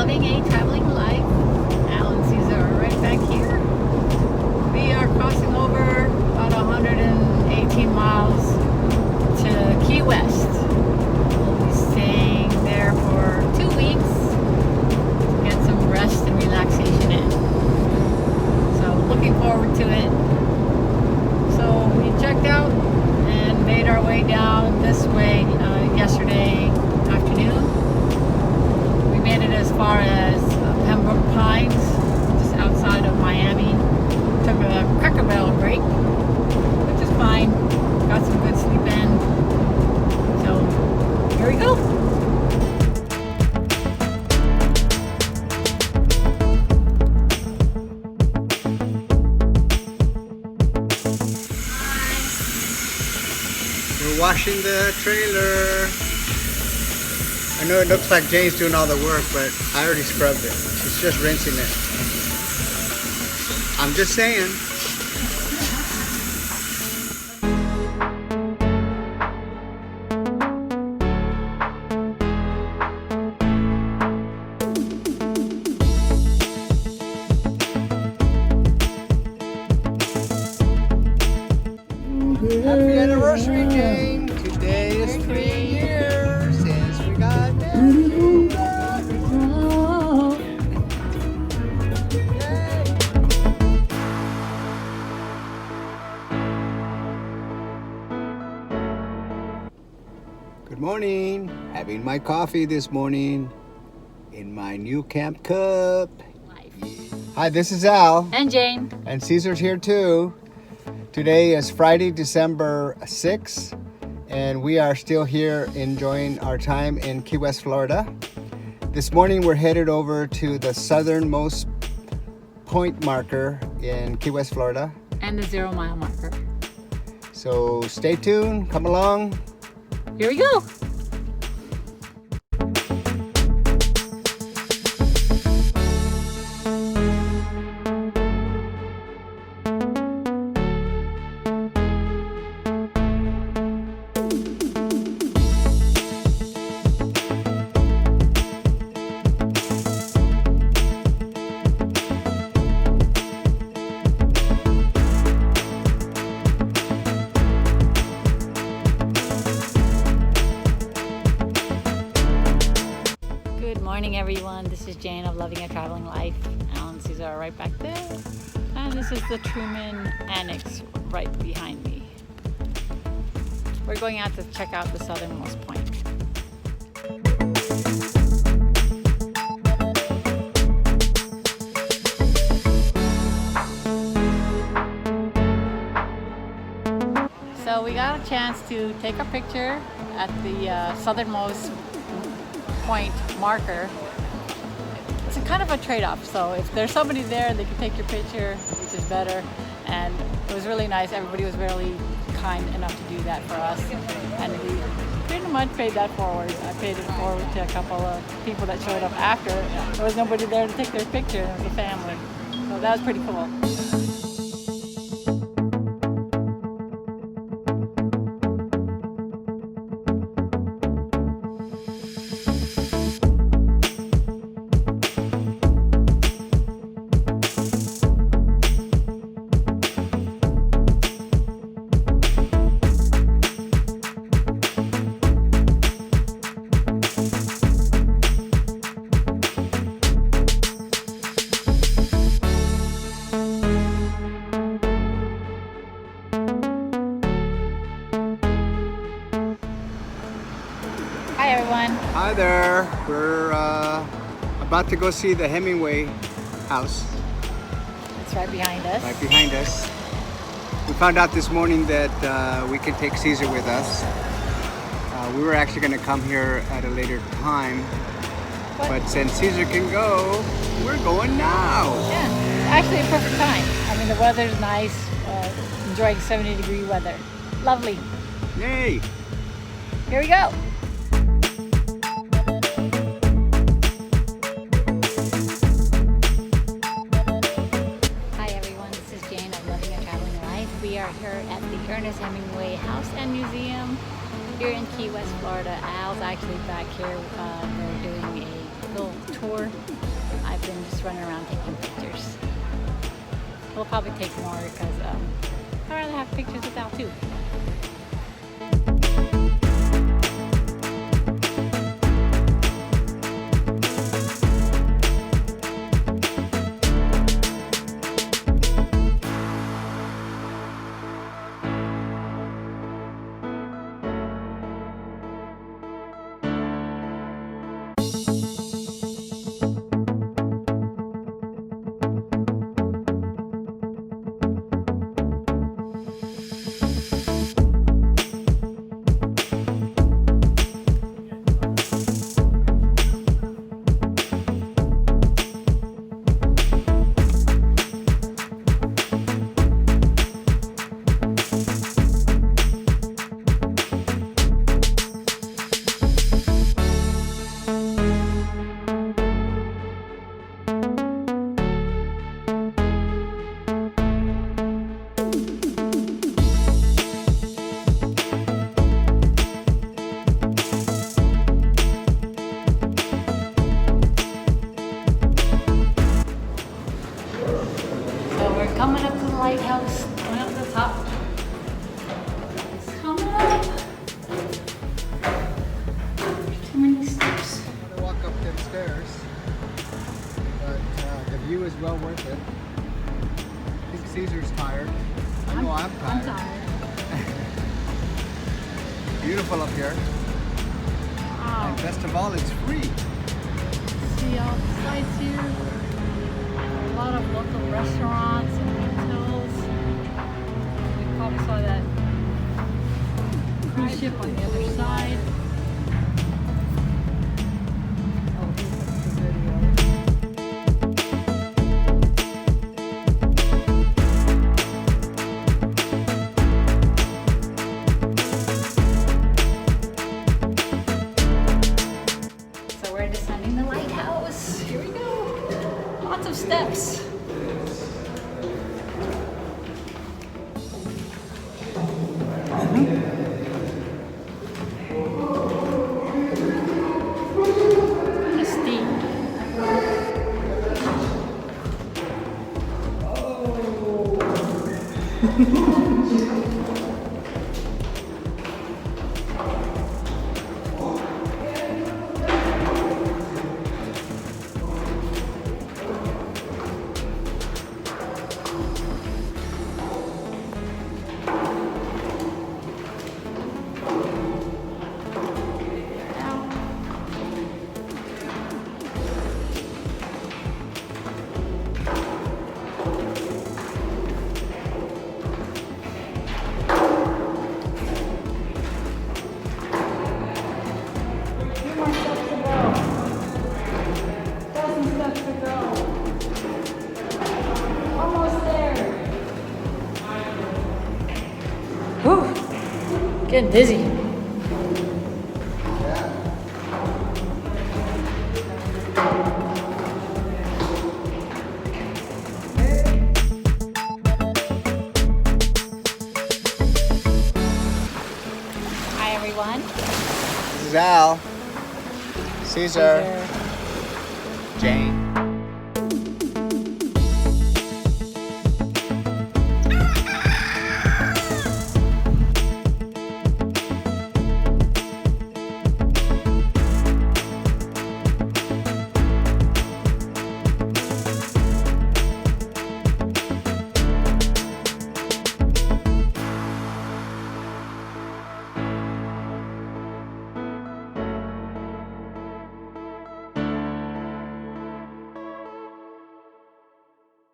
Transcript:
Loving a Traveling Life. Al and Cesar are right back here. We are crossing over about 118 miles to Key West. We'll be staying there for 2 weeks to get some rest and relaxation in. So looking forward to it. So we checked out and made our way down this way yesterday afternoon. We made it as far as Pembroke Pines, just outside of Miami. Took a Cracker Barrel break, which is fine. Got some good sleep in. So here we go. We're washing the trailer. I know it looks like Jane's doing all the work, but I already scrubbed it. She's just rinsing it. I'm just saying. Happy anniversary, Jane! Today is 3 years since we got married. Good morning. Having my coffee this morning in my NÜCamp cup. Hi, this is Al. And Jane. And Cesar's here too. Today is Friday, December 6th, and we are still here enjoying our time in Key West, Florida. This morning we're headed over to the southernmost point marker in Key West, Florida. And the 0 mile marker. So stay tuned, come along. Here we go. Good morning, everyone. This is Jane of Loving a Traveling Life. Al and Cesar are right back there. And this is the Truman Annex right behind me. We're going out to check out the southernmost point. So we got a chance to take a picture at the southernmost point marker. It's a kind of a trade-off, so if there's somebody there they can take your picture, which is better. And it was really nice. Everybody was really kind enough to do that for us, and we pretty much paid that forward. I paid it forward to a couple of people that showed up after. There was nobody there to take their picture. It was a family, so that was pretty cool. Hi everyone. Hi there. We're about to go see the Hemingway House. It's right behind us. Right behind us. We found out this morning that we can take Cesar with us. We were actually going to come here at a later time, but since Cesar can go, we're going now. Yeah, actually a perfect time. I mean, the weather's nice, enjoying 70-degree weather. Lovely. Yay! Here we go. Hi everyone, this is Jane of Loving a Traveling Life. We are here at the Hemingway House and Museum here in Key West, Florida. Al's actually back here. They're doing a little tour, I've been just running around taking pictures. We'll probably take more because I'd rather have pictures with Al too. Coming up to the lighthouse, going up to the top. It's coming up. Too many steps. I'm gonna walk up them stairs, but the view is well worth it. I think Caesar's tired. I know I'm tired. I'm tired. Beautiful up here. Wow. And best of all, it's free. See all the sights here. A lot of local restaurants and hotels. We probably saw that cruise ship on the other side. Oh, here's the video. So we're descending the lighthouse. Here we go. Lots of steps. Kinda steep. Getting dizzy. Hi everyone. This is Al, Caesar, Jane.